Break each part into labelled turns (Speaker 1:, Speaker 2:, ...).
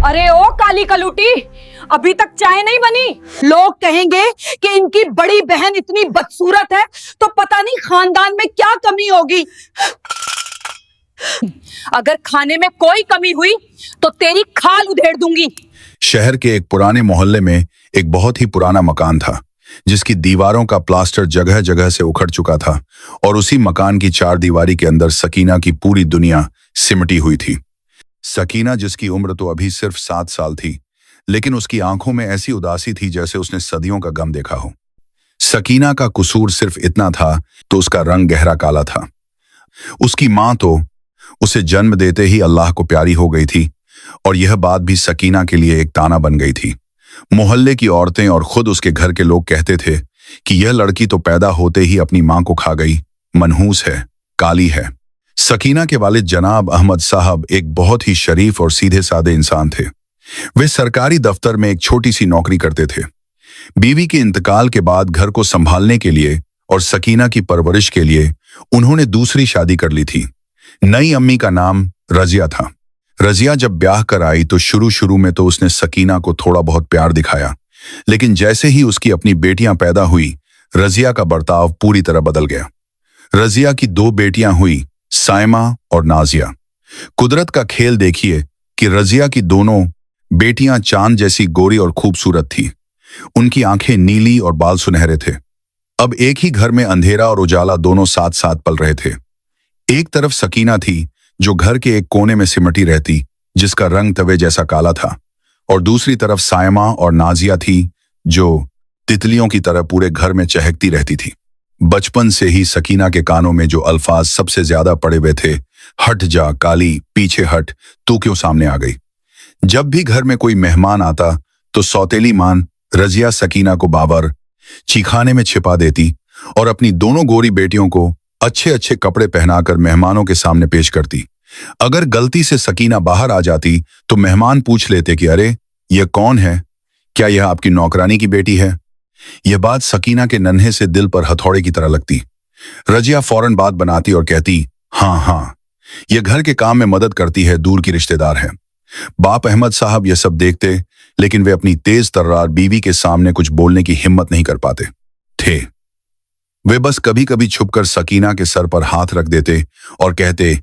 Speaker 1: अरे ओ काली कलूटी, अभी तक चाय नहीं बनी। लोग कहेंगे कि इनकी बड़ी बहन इतनी बदसूरत है तो पता नहीं खानदान में क्या कमी होगी। अगर खाने में कोई कमी हुई तो तेरी खाल उधेड़ दूंगी।
Speaker 2: शहर के एक पुराने मोहल्ले में एक बहुत ही पुराना मकान था जिसकी दीवारों का प्लास्टर जगह जगह से उखड़ चुका था और उसी मकान की चारदीवारी के अंदर सकीना की पूरी दुनिया सिमटी हुई थी। सकीना, जिसकी उम्र तो अभी सिर्फ 7 साल थी, लेकिन उसकी आंखों में ऐसी उदासी थी जैसे उसने सदियों का गम देखा हो। सकीना का कसूर सिर्फ इतना था तो उसका रंग गहरा काला था। उसकी मां तो उसे जन्म देते ही अल्लाह को प्यारी हो गई थी और यह बात भी सकीना के लिए एक ताना बन गई थी। मोहल्ले की औरतें और खुद उसके घर के लोग कहते थे कि यह लड़की तो पैदा होते ही अपनी मां को खा गई, मनहूस है, काली है। सकीना के वालिद जनाब अहमद साहब एक बहुत ही शरीफ और सीधे साधे इंसान थे। वे सरकारी दफ्तर में एक छोटी सी नौकरी करते थे। बीवी के इंतकाल के बाद घर को संभालने के लिए और सकीना की परवरिश के लिए उन्होंने दूसरी शादी कर ली थी। नई अम्मी का नाम रजिया था। रजिया जब ब्याह कर आई तो शुरू में तो उसने सकीना को थोड़ा बहुत प्यार दिखाया, लेकिन जैसे ही उसकी अपनी बेटियां पैदा हुई, रजिया का बर्ताव पूरी तरह बदल गया। रजिया की 2 बेटियां हुई, साइमा और नाजिया। कुदरत का खेल देखिए कि रजिया की दोनों बेटियां चांद जैसी गोरी और खूबसूरत थी। उनकी आंखें नीली और बाल सुनहरे थे। अब एक ही घर में अंधेरा और उजाला दोनों साथ साथ पल रहे थे। एक तरफ सकीना थी जो घर के एक कोने में सिमटी रहती, जिसका रंग तवे जैसा काला था, और दूसरी तरफ साइमा और नाजिया थी जो तितलियों की तरह पूरे घर में चहकती रहती थी। बचपन से ही सकीना के कानों में जो अल्फाज सबसे ज्यादा पड़े हुए थे, हट जा काली, पीछे हट, तू क्यों सामने आ गई। जब भी घर में कोई मेहमान आता तो सौतेली मान रजिया सकीना को बाबर चीखाने में छिपा देती और अपनी दोनों गोरी बेटियों को अच्छे अच्छे कपड़े पहनाकर मेहमानों के सामने पेश करती। अगर गलती से सकीना बाहर आ जाती तो मेहमान पूछ लेते कि अरे यह कौन है, क्या यह आपकी नौकरानी की बेटी है। यह बात सकीना के नन्हे से दिल पर हथौड़े की तरह लगती। रजिया फौरन बात बनाती और कहती, हाँ, यह घर के काम में मदद करती है, दूर की रिश्तेदार है। बाप अहमद साहब यह सब देखते, लेकिन वे अपनी तेज तर्रार बीवी के सामने कुछ बोलने की हिम्मत नहीं कर पाते थे। वे बस कभी कभी छुपकर सकीना के सर पर हाथ रख देते और कहते,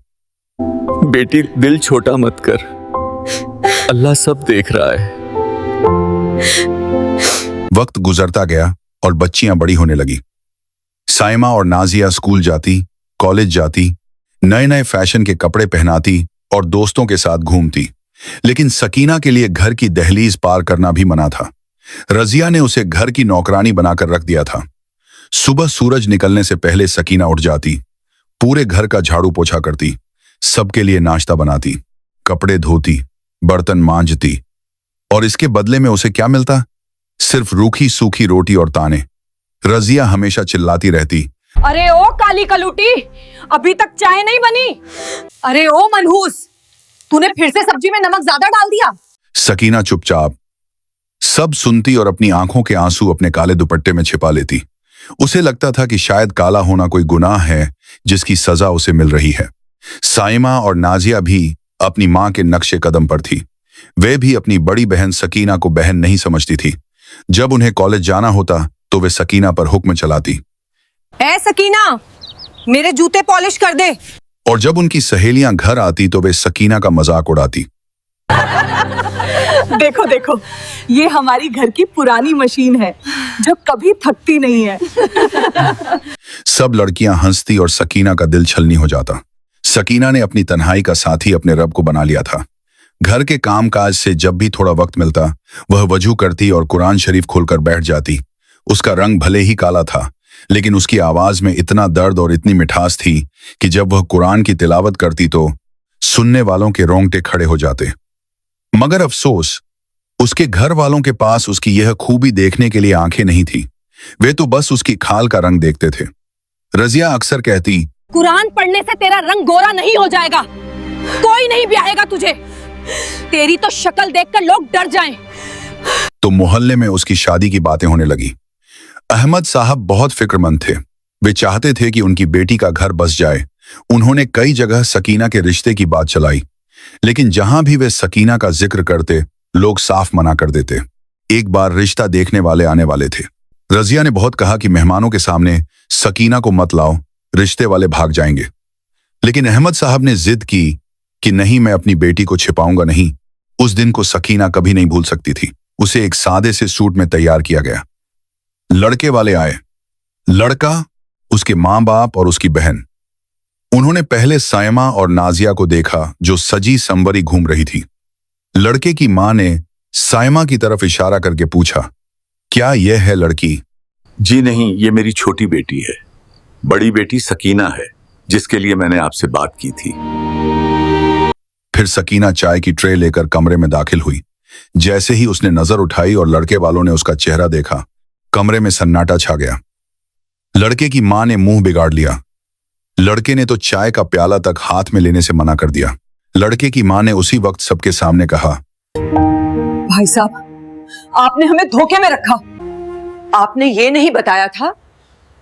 Speaker 3: बेटी दिल छोटा मत कर, अल्लाह सब देख रहा है।
Speaker 2: वक्त गुजरता गया और बच्चियां बड़ी होने लगी। साइमा और नाजिया स्कूल जाती, कॉलेज जाती, नए नए फैशन के कपड़े पहनाती और दोस्तों के साथ घूमती, लेकिन सकीना के लिए घर की दहलीज पार करना भी मना था। रजिया ने उसे घर की नौकरानी बनाकर रख दिया था। सुबह सूरज निकलने से पहले सकीना उठ जाती, पूरे घर का झाड़ू पोछा करती, सबके लिए नाश्ता बनाती, कपड़े धोती, बर्तन मांजती, और इसके बदले में उसे क्या मिलता? सिर्फ रूखी सूखी रोटी और ताने। रजिया हमेशा चिल्लाती रहती,
Speaker 1: अरे ओ काली कलूटी, अभी तक चाय नहीं बनी। अरे ओ मनहूस, तूने फिर से सब्जी में नमक ज्यादा डाल दिया।
Speaker 2: सकीना चुपचाप सब सुनती और अपनी आंखों के आंसू अपने काले दुपट्टे में छिपा लेती। उसे लगता था कि शायद काला होना कोई गुनाह है जिसकी सजा उसे मिल रही है। साइमा और नाजिया भी अपनी मां के नक्शे कदम पर थी। वे भी अपनी बड़ी बहन सकीना को बहन नहीं समझती थी। जब उन्हें कॉलेज जाना होता तो वे सकीना पर हुक्म चलाती,
Speaker 1: ए सकीना, मेरे जूते पॉलिश कर दे।
Speaker 2: और जब उनकी सहेलियां घर आती तो वे सकीना का मजाक उड़ाती।
Speaker 1: देखो देखो, ये हमारी घर की पुरानी मशीन है जो कभी थकती नहीं है।
Speaker 2: सब लड़कियां हंसती और सकीना का दिल छलनी हो जाता। सकीना ने अपनी तन्हाई का साथी अपने रब को बना लिया था। घर के कामकाज से जब भी थोड़ा वक्त मिलता वह वजू करती और कुरान शरीफ खोलकर बैठ जाती। उसका रंग भले ही काला था, लेकिन उसकी आवाज में इतना दर्द और इतनी मिठास थी कि जब वह कुरान की तिलावत करती तो सुनने वालों के रोंगटे खड़े हो जाते। मगर अफसोस, उसके घर वालों के पास उसकी यह खूबी देखने के लिए आंखें नहीं थी। वे तो बस उसकी खाल का रंग देखते थे। रजिया अक्सर कहती,
Speaker 1: कुरान पढ़ने से तेरा रंग गोरा नहीं हो जाएगा, कोई नहीं ब्याहेगा तुझे, तेरी तो शक्ल देखकर लोग डर जाएं।
Speaker 2: तो मोहल्ले में उसकी शादी की बातें होने लगी। अहमद साहब बहुत फिक्रमंद थे। वे चाहते थे कि उनकी बेटी का घर बस जाए। उन्होंने कई जगह सकीना के रिश्ते की बात चलाई, लेकिन जहां भी वे सकीना का जिक्र करते लोग साफ मना कर देते। एक बार रिश्ता देखने वाले आने वाले थे। रजिया ने बहुत कहा कि मेहमानों के सामने सकीना को मत लाओ, रिश्ते वाले भाग जाएंगे। लेकिन अहमद साहब ने जिद की कि नहीं, मैं अपनी बेटी को छिपाऊंगा नहीं। उस दिन को सकीना कभी नहीं भूल सकती थी। उसे एक सादे से सूट में तैयार किया गया। लड़के वाले आए। लड़का, उसके मां बाप और उसकी बहन। उन्होंने पहले सायमा और नाजिया को देखा जो सजी संवरी घूम रही थी। लड़के की मां ने सायमा की तरफ इशारा करके पूछा, क्या यह है लड़की?
Speaker 4: जी नहीं, ये मेरी छोटी बेटी है। बड़ी बेटी सकीना है, जिसके लिए मैंने आपसे बात की थी।
Speaker 2: फिर सकीना चाय की ट्रे लेकर कमरे में दाखिल हुई। जैसे ही उसने नजर उठाई और लड़के वालों ने उसका चेहरा देखा, कमरे में सन्नाटा छा गया। लड़के की मां ने मुंह बिगाड़ लिया। लड़के ने तो चाय का प्याला तक हाथ में लेने से मना कर दिया। लड़के की मां ने उसी वक्त सबके सामने कहा,
Speaker 1: भाई साहब, आपने हमें धोखे में रखा। आपने ये नहीं बताया था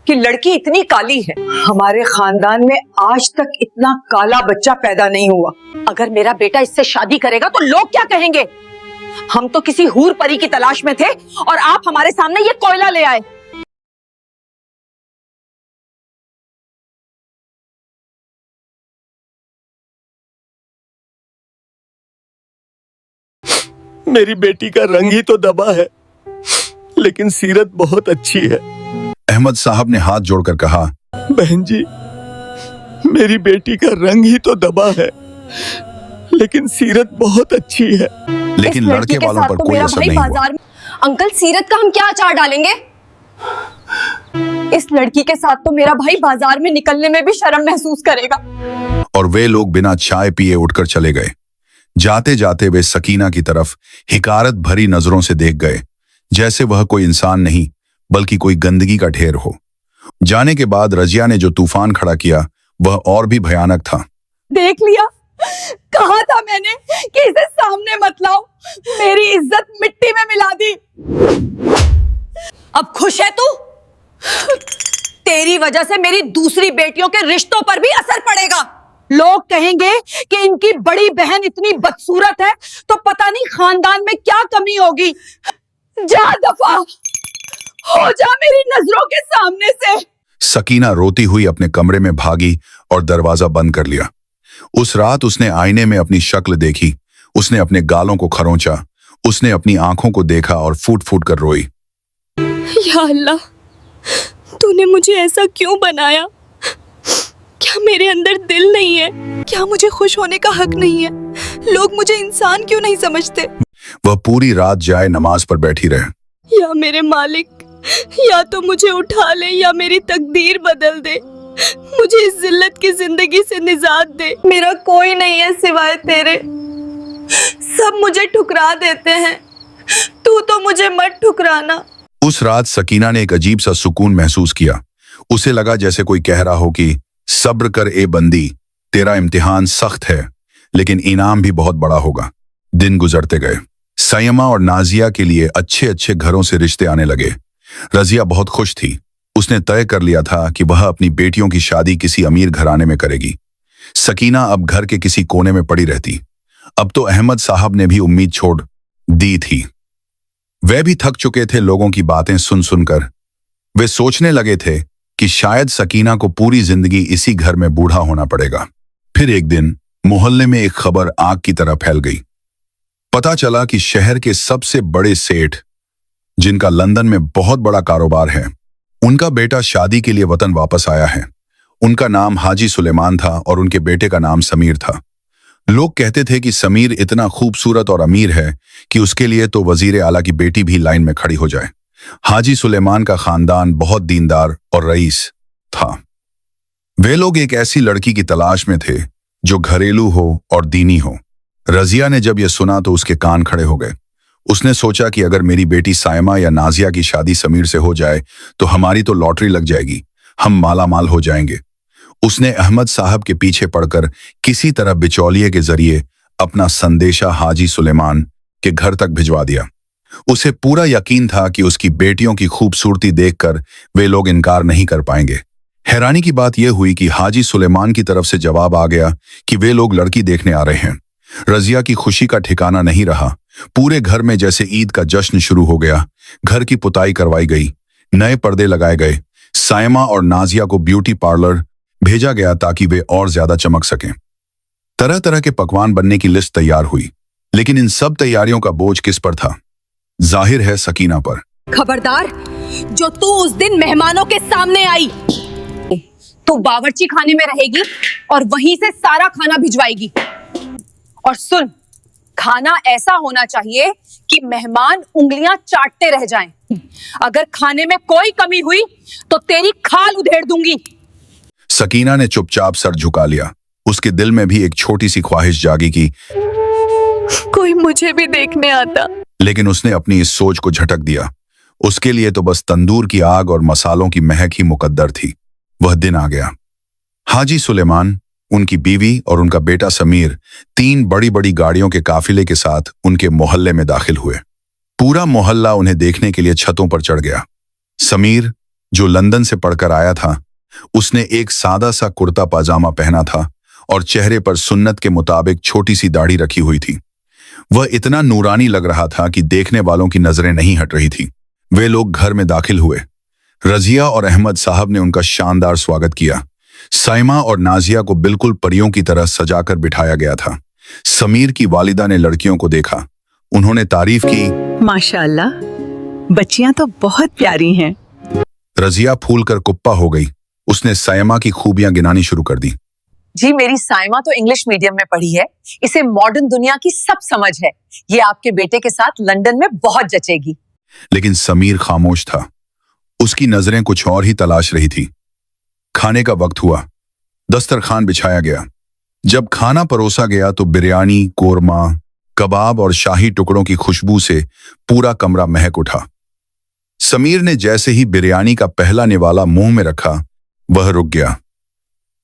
Speaker 1: कि लड़की इतनी काली है। हमारे खानदान में आज तक इतना काला बच्चा पैदा नहीं हुआ। अगर मेरा बेटा इससे शादी करेगा तो लोग क्या कहेंगे? हम तो किसी हूर परी की तलाश में थे और आप हमारे सामने ये कोयला ले आए।
Speaker 3: मेरी बेटी का रंग ही तो दबा है, लेकिन सीरत बहुत अच्छी है।
Speaker 2: अहमद साहब ने हाथ जोड़कर कहा,
Speaker 3: बहन जी, मेरी बेटी का रंग ही तो दबा है, लेकिन सीरत बहुत अच्छी है।
Speaker 2: लेकिन लड़के वालों पर कोई असर नहीं हुआ।
Speaker 5: अंकल, सीरत का हम क्या अचार डालेंगे?
Speaker 1: इस लड़की के साथ तो मेरा भाई बाजार में निकलने में भी शर्म महसूस करेगा।
Speaker 2: और वे लोग बिना चाय पिए उठकर चले गए। जाते जाते वे सकीना की तरफ हिकारत भरी नजरों से देख गए, जैसे वह कोई इंसान नहीं बल्कि कोई गंदगी का ढेर हो। जाने के बाद रजिया ने जो तूफान खड़ा किया वह और भी भयानक था।
Speaker 1: देख लिया, कहा था मैंने कि इसे सामने मत लाओ। मेरी इज्जत मिट्टी में मिला दी। अब खुश है तू? तेरी वजह से मेरी दूसरी बेटियों के रिश्तों पर भी असर पड़ेगा। लोग कहेंगे कि इनकी बड़ी बहन इतनी बदसूरत है तो पता नहीं खानदान में क्या कमी होगी। जा दफा हो जा मेरी नजरों के सामने से।
Speaker 2: सकीना रोती हुई अपने कमरे में भागी और दरवाजा बंद कर लिया। उस रात उसने आईने में अपनी शक्ल देखी। उसने अपने गालों को खरोंचा। उसने अपनी आंखों को देखा और फूट फूट कर रोई।
Speaker 5: या अल्लाह, तूने मुझे ऐसा क्यों बनाया? क्या मेरे अंदर दिल नहीं है? क्या मुझे खुश होने का हक नहीं है? लोग मुझे इंसान क्यों नहीं समझते?
Speaker 2: वह पूरी रात जाए नमाज पर बैठी रहे।
Speaker 5: या मेरे मालिक, या तो मुझे उठा ले या मेरी तकदीर बदल दे। मुझे इस जिल्लत की जिंदगी से निजात दे। मेरा कोई नहीं है सिवाय तेरे। सब मुझे ठुकरा देते हैं, तू तो मुझे मत ठुकराना।
Speaker 2: उस रात सकीना ने एक अजीब सा सुकून महसूस किया। उसे लगा जैसे कोई कह रहा हो कि सब्र कर ए बंदी, तेरा इम्तिहान सख्त है लेकिन इनाम भी बहुत बड़ा होगा। दिन गुजरते गए। सायमा और नाजिया के लिए अच्छे अच्छे घरों से रिश्ते आने लगे। रजिया बहुत खुश थी। उसने तय कर लिया था कि वह अपनी बेटियों की शादी किसी अमीर घराने में करेगी। सकीना अब घर के किसी कोने में पड़ी रहती। अब तो अहमद साहब ने भी उम्मीद छोड़ दी थी। वे भी थक चुके थे लोगों की बातें सुन सुनकर। वे सोचने लगे थे कि शायद सकीना को पूरी जिंदगी इसी घर में बूढ़ा होना पड़ेगा। फिर एक दिन मोहल्ले में एक खबर आग की तरह फैल गई। पता चला कि शहर के सबसे बड़े सेठ, जिनका लंदन में बहुत बड़ा कारोबार है, उनका बेटा शादी के लिए वतन वापस आया है। उनका नाम हाजी सुलेमान था और उनके बेटे का नाम समीर था। लोग कहते थे कि समीर इतना खूबसूरत और अमीर है कि उसके लिए तो वजीर आला की बेटी भी लाइन में खड़ी हो जाए। हाजी सुलेमान का खानदान बहुत दीनदार और रईस था। वे लोग एक ऐसी लड़की की तलाश में थे जो घरेलू हो और दीनी हो। रजिया ने जब यह सुना तो उसके कान खड़े हो गए। उसने सोचा कि अगर मेरी बेटी सायमा या नाजिया की शादी समीर से हो जाए तो हमारी तो लॉटरी लग जाएगी, हम माला माल हो जाएंगे। उसने अहमद साहब के पीछे पड़कर किसी तरह बिचौलिए के जरिए अपना संदेशा हाजी सुलेमान के घर तक भिजवा दिया। उसे पूरा यकीन था कि उसकी बेटियों की खूबसूरती देखकर वे लोग इनकार नहीं कर पाएंगे। हैरानी की बात यह हुई कि हाजी सुलेमान की तरफ से जवाब आ गया कि वे लोग लड़की देखने आ रहे हैं। रजिया की खुशी का ठिकाना नहीं रहा। पूरे घर में जैसे ईद का जश्न शुरू हो गया। घर की पुताई करवाई गई, नए पर्दे लगाए गए। सायमा और नाजिया को ब्यूटी पार्लर भेजा गया ताकि वे और ज्यादा चमक सकें। तरह तरह के पकवान बनने की लिस्ट तैयार हुई, लेकिन इन सब तैयारियों का बोझ किस पर था? जाहिर है सकीना पर।
Speaker 5: खबरदार, जो तू उस दिन मेहमानों के सामने आई, तू बावर्ची खाने में रहेगी और वहीं से सारा खाना भिजवाएगी। और सुन, खाना ऐसा होना चाहिए कि मेहमान उंगलियां चाटते रह जाएं। अगर खाने में कोई कमी हुई तो तेरी खाल उधेड़ दूंगी।
Speaker 2: सकीना ने चुपचाप सर झुका लिया। उसके दिल में भी एक छोटी सी ख्वाहिश जागी कि
Speaker 5: कोई मुझे भी देखने आता।
Speaker 2: लेकिन उसने अपनी इस सोच को झटक दिया। उसके लिए तो बस तंदूर की आग और मसालों की महक ही मुकद्दर थी। वह दिन आ गया। हाजी सुलेमान, उनकी बीवी और उनका बेटा समीर 3 बड़ी बड़ी गाड़ियों के काफिले के साथ उनके मोहल्ले में दाखिल हुए। पूरा मोहल्ला उन्हें देखने के लिए छतों पर चढ़ गया। समीर, जो लंदन से पढ़कर आया था, उसने एक सादा सा कुर्ता पाजामा पहना था और चेहरे पर सुन्नत के मुताबिक छोटी सी दाढ़ी रखी हुई थी। वह इतना नूरानी लग रहा था कि देखने वालों की नजरें नहीं हट रही थी। वे लोग घर में दाखिल हुए। रजिया और अहमद साहब ने उनका शानदार स्वागत किया। साइमा और नाजिया को बिल्कुल परियों की तरह सजाकर बिठाया गया था। समीर की वालिदा ने लड़कियों को देखा। उन्होंने तारीफ की,
Speaker 6: माशाअल्लाह, बच्चियां तो बहुत प्यारी हैं।
Speaker 2: रजिया फूल कर कुप्पा हो गई। उसने साइमा की खूबियां गिनानी शुरू कर दी।
Speaker 1: जी, मेरी साइमा तो इंग्लिश मीडियम में पढ़ी है, इसे मॉडर्न दुनिया की सब समझ है। ये आपके बेटे के साथ लंदन में बहुत जचेगी।
Speaker 2: लेकिन समीर खामोश था। उसकी नजरें कुछ और ही तलाश रही थी। खाने का वक्त हुआ। दस्तरखान बिछाया गया। जब खाना परोसा गया तो बिरयानी, कोरमा, कबाब और शाही टुकड़ों की खुशबू से पूरा कमरा महक उठा। समीर ने जैसे ही बिरयानी का पहला निवाला मुंह में रखा, वह रुक गया।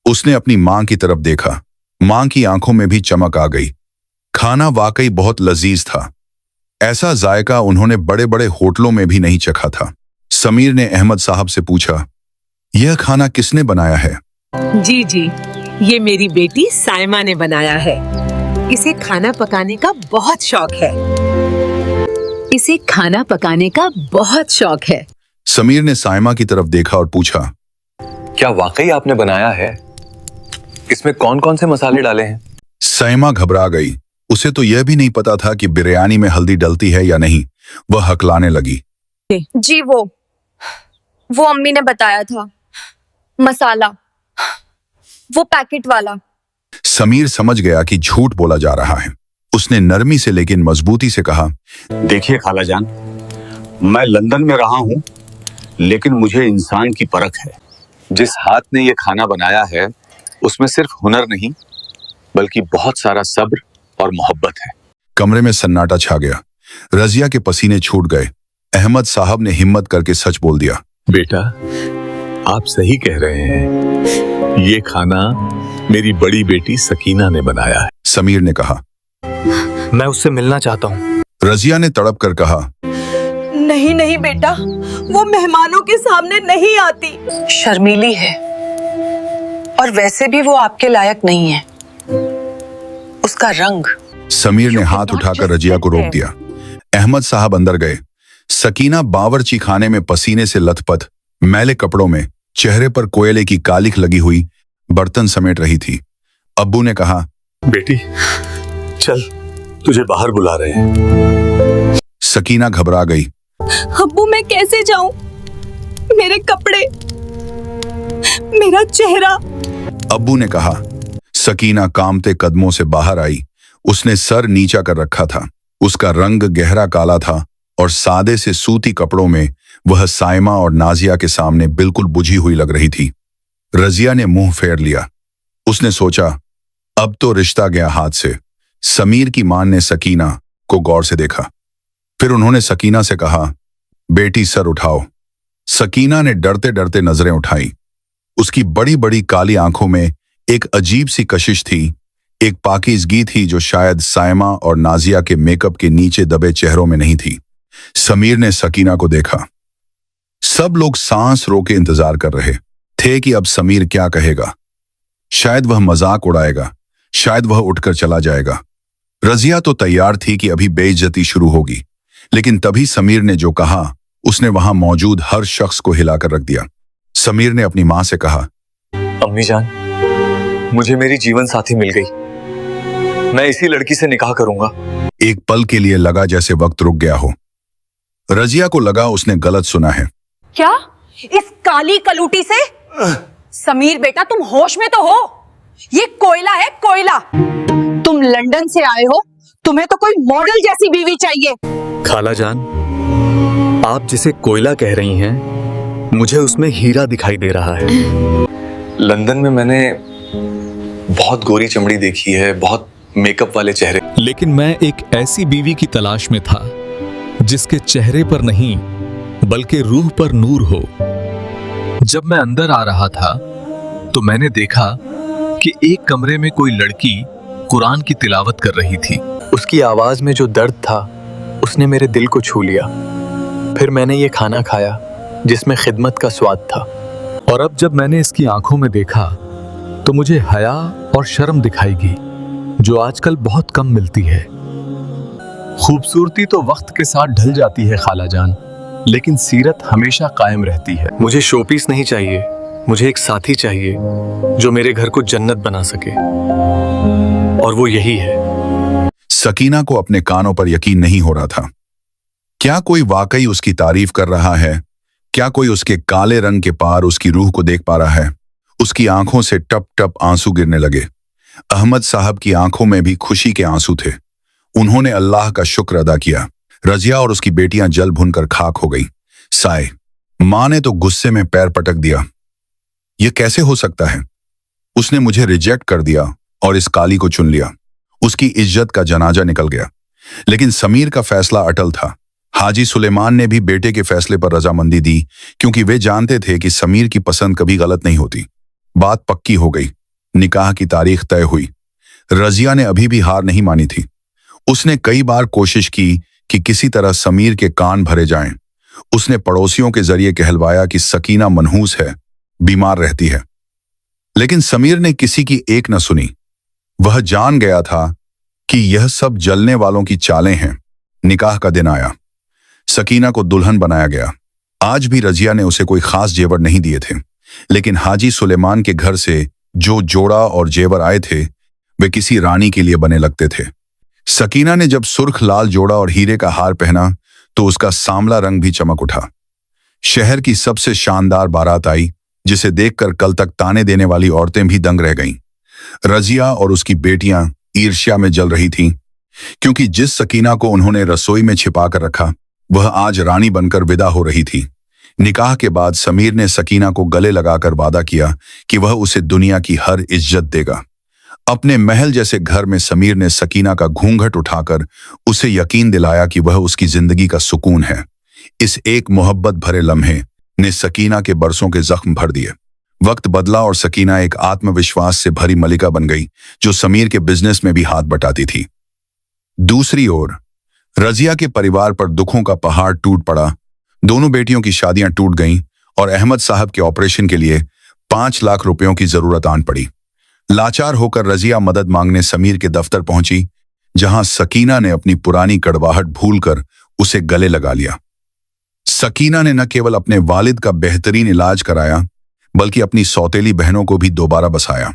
Speaker 2: उसने अपनी मां की तरफ देखा। मां की आंखों में भी चमक आ गई। खाना वाकई बहुत लजीज था। ऐसा जायका उन्होंने बड़े बड़े होटलों में भी नहीं चखा था। समीर ने अहमद साहब से पूछा, यह खाना किसने बनाया है?
Speaker 6: जी जी, ये मेरी बेटी साइमा ने बनाया है। इसे खाना पकाने का बहुत शौक है। इसे खाना पकाने का बहुत शौक है।
Speaker 2: समीर ने साइमा की तरफ देखा और पूछा,
Speaker 7: क्या वाकई आपने बनाया है? इसमें कौन कौन से मसाले डाले हैं?
Speaker 2: साइमा घबरा गई। उसे तो यह भी नहीं पता था कि बिरयानी में हल्दी डलती है या नहीं। वह हकलाने लगी।
Speaker 5: जी, वो अम्मी ने बताया था। मसाला, वो पैकेट वाला।
Speaker 2: समीर समझ गया कि झूठ बोला जा रहा है। उसने नरमी से लेकिन मजबूती से कहा,
Speaker 8: देखिए खालाजान, मैं लंदन में रहा हूं, लेकिन मुझे इंसान की परख है।
Speaker 7: जिस हाथ ने ये खाना बनाया है उसमें सिर्फ हुनर नहीं बल्कि बहुत सारा सब्र और मोहब्बत है।
Speaker 2: कमरे में सन्नाटा छा गया। रजिया के पसीने छूट गए। अहमद साहब ने हिम्मत करके सच बोल दिया,
Speaker 4: बेटा, आप सही कह रहे हैं। ये खाना मेरी बड़ी बेटी सकीना ने बनाया है।
Speaker 2: समीर ने कहा।
Speaker 7: मैं उससे मिलना चाहता हूँ।
Speaker 2: रजिया ने तड़प कर कहा,
Speaker 5: नहीं नहीं बेटा, वो मेहमानों के सामने नहीं आती।
Speaker 1: शर्मीली है और वैसे भी वो आपके लायक नहीं है। उसका रंग।
Speaker 2: समीर ने हाथ उठाकर रजिया को रोक दिया। अहमद साहब अंदर गए। सकीना बावर्ची खाने में पसीने से लथपथ, मैले कपड़ों में, चेहरे पर कोयले की कालिख लगी हुई बर्तन समेट रही थी। अब्बू ने कहा,
Speaker 4: बेटी चल, तुझे बाहर बुला रहे हैं।
Speaker 2: सकीना घबरा गई।
Speaker 5: अब्बू, मैं कैसे जाऊं? मेरे कपड़े, मेरा चेहरा।
Speaker 2: अब्बू ने कहा। सकीना कांपते कदमों से बाहर आई। उसने सर नीचा कर रखा था। उसका रंग गहरा काला था और सादे से सूती कपड़ों में वह साइमा और नाजिया के सामने बिल्कुल बुझी हुई लग रही थी। रजिया ने मुंह फेर लिया। उसने सोचा, अब तो रिश्ता गया हाथ से। समीर की मां ने सकीना को गौर से देखा। फिर उन्होंने सकीना से कहा, बेटी सर उठाओ। सकीना ने डरते डरते नजरें उठाई। उसकी बड़ी बड़ी काली आंखों में एक अजीब सी कशिश थी, एक पाकीज़गी थी जो शायद साइमा और नाजिया के मेकअप के नीचे दबे चेहरों में नहीं थी। समीर ने सकीना को देखा। सब लोग सांस रोके इंतजार कर रहे थे कि अब समीर क्या कहेगा। शायद वह मजाक उड़ाएगा, शायद वह उठकर चला जाएगा। रजिया तो तैयार थी कि अभी बेइज्जती शुरू होगी, लेकिन तभी समीर ने जो कहा उसने वहां मौजूद हर शख्स को हिलाकर रख दिया। समीर ने अपनी मां से कहा,
Speaker 9: अम्मी जान, मुझे मेरी जीवन साथी मिल गई। मैं इसी लड़की से निकाह करूंगा।
Speaker 2: एक पल के लिए लगा जैसे वक्त रुक गया हो। रजिया को लगा उसने गलत सुना है।
Speaker 1: क्या? इस काली कलूटी से? समीर बेटा, तुम होश में तो हो? ये कोयला है, कोयला। तुम लंदन से आए हो, तुम्हें तो कोई मॉडल जैसी बीवी चाहिए।
Speaker 9: खाला जान, आप जिसे कोयला कह रही हैं, मुझे उसमें हीरा दिखाई दे रहा है। लंदन में मैंने बहुत गोरी चमड़ी देखी है, बहुत मेकअप वाले चेहरे,
Speaker 4: लेकिन मैं एक ऐसी बीवी की तलाश में था जिसके चेहरे पर नहीं बल्कि रूह पर नूर हो। जब मैं अंदर आ रहा था तो मैंने देखा कि एक कमरे में कोई लड़की कुरान की तिलावत कर रही थी।
Speaker 9: उसकी आवाज में जो दर्द था उसने मेरे दिल को छू लिया। फिर मैंने ये खाना खाया जिसमें खिदमत का स्वाद था।
Speaker 4: और अब जब मैंने इसकी आंखों में देखा तो मुझे हया और शर्म दिखाएगी जो आजकल बहुत कम मिलती है। खूबसूरती तो वक्त के साथ ढल जाती है खाला जान, लेकिन सीरत हमेशा कायम रहती है।
Speaker 9: मुझे शोपीस नहीं चाहिए, मुझे एक साथी चाहिए जो मेरे घर को जन्नत बना सके, और वो यही है।
Speaker 2: सकीना को अपने कानों पर यकीन नहीं हो रहा था। क्या कोई वाकई उसकी तारीफ कर रहा है? क्या कोई उसके काले रंग के पार उसकी रूह को देख पा रहा है? उसकी आंखों से टप टप आंसू गिरने लगे। अहमद साहब की आंखों में भी खुशी के आंसू थे। उन्होंने अल्लाह का शुक्र अदा किया। रजिया और उसकी बेटियां जल भुनकर खाक हो गई। साए मां ने तो गुस्से में पैर पटक दिया। यह कैसे हो सकता है? उसने मुझे रिजेक्ट कर दिया और इस काली को चुन लिया। उसकी इज्जत का जनाजा निकल गया। लेकिन समीर का फैसला अटल था। हाजी सुलेमान ने भी बेटे के फैसले पर रजामंदी दी, क्योंकि वे जानते थे कि समीर की पसंद कभी गलत नहीं होती। बात पक्की हो गई। निकाह की तारीख तय हुई। रजिया ने अभी भी हार नहीं मानी थी। उसने कई बार कोशिश की कि किसी तरह समीर के कान भरे जाएं। उसने पड़ोसियों के जरिए कहलवाया कि सकीना मनहूस है, बीमार रहती है। लेकिन समीर ने किसी की एक न सुनी। वह जान गया था कि यह सब जलने वालों की चालें हैं। निकाह का दिन आया। सकीना को दुल्हन बनाया गया। आज भी रजिया ने उसे कोई खास जेवर नहीं दिए थे, लेकिन हाजी सुलेमान के घर से जो जोड़ा और जेवर आए थे वे किसी रानी के लिए बने लगते थे। सकीना ने जब सुर्ख लाल जोड़ा और हीरे का हार पहना तो उसका सांवला रंग भी चमक उठा। शहर की सबसे शानदार बारात आई, जिसे देखकर कल तक ताने देने वाली औरतें भी दंग रह गईं। रजिया और उसकी बेटियां ईर्ष्या में जल रही थीं, क्योंकि जिस सकीना को उन्होंने रसोई में छिपा कर रखा वह आज रानी बनकर विदा हो रही थी। निकाह के बाद समीर ने सकीना को गले लगाकर वादा किया कि वह उसे दुनिया की हर इज्जत देगा। अपने महल जैसे घर में समीर ने सकीना का घूंघट उठाकर उसे यकीन दिलाया कि वह उसकी जिंदगी का सुकून है। इस एक मोहब्बत भरे लम्हे ने सकीना के बरसों के जख्म भर दिए। वक्त बदला और सकीना एक आत्मविश्वास से भरी मलिका बन गई जो समीर के बिजनेस में भी हाथ बटाती थी। दूसरी ओर रजिया के परिवार पर दुखों का पहाड़ टूट पड़ा। दोनों बेटियों की शादियां टूट गईं और अहमद साहब के ऑपरेशन के लिए 5 लाख रुपयों की जरूरत आन पड़ी। लाचार होकर रजिया मदद मांगने समीर के दफ्तर पहुंची, जहां सकीना ने अपनी पुरानी कड़वाहट भूलकर उसे गले लगा लिया। सकीना ने न केवल अपने वालिद का बेहतरीन इलाज कराया, बल्कि अपनी सौतेली बहनों को भी दोबारा बसाया।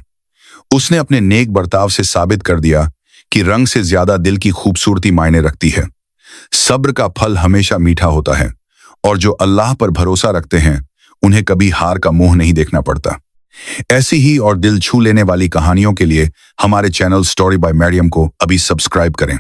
Speaker 2: उसने अपने नेक बर्ताव से साबित कर दिया कि रंग से ज्यादा दिल की खूबसूरती मायने रखती है। सब्र का फल हमेशा मीठा होता है, और जो अल्लाह पर भरोसा रखते हैं उन्हें कभी हार का मुंह नहीं देखना पड़ता। ऐसी ही और दिल छू लेने वाली कहानियों के लिए हमारे चैनल स्टोरी बाय मरियम को अभी सब्सक्राइब करें।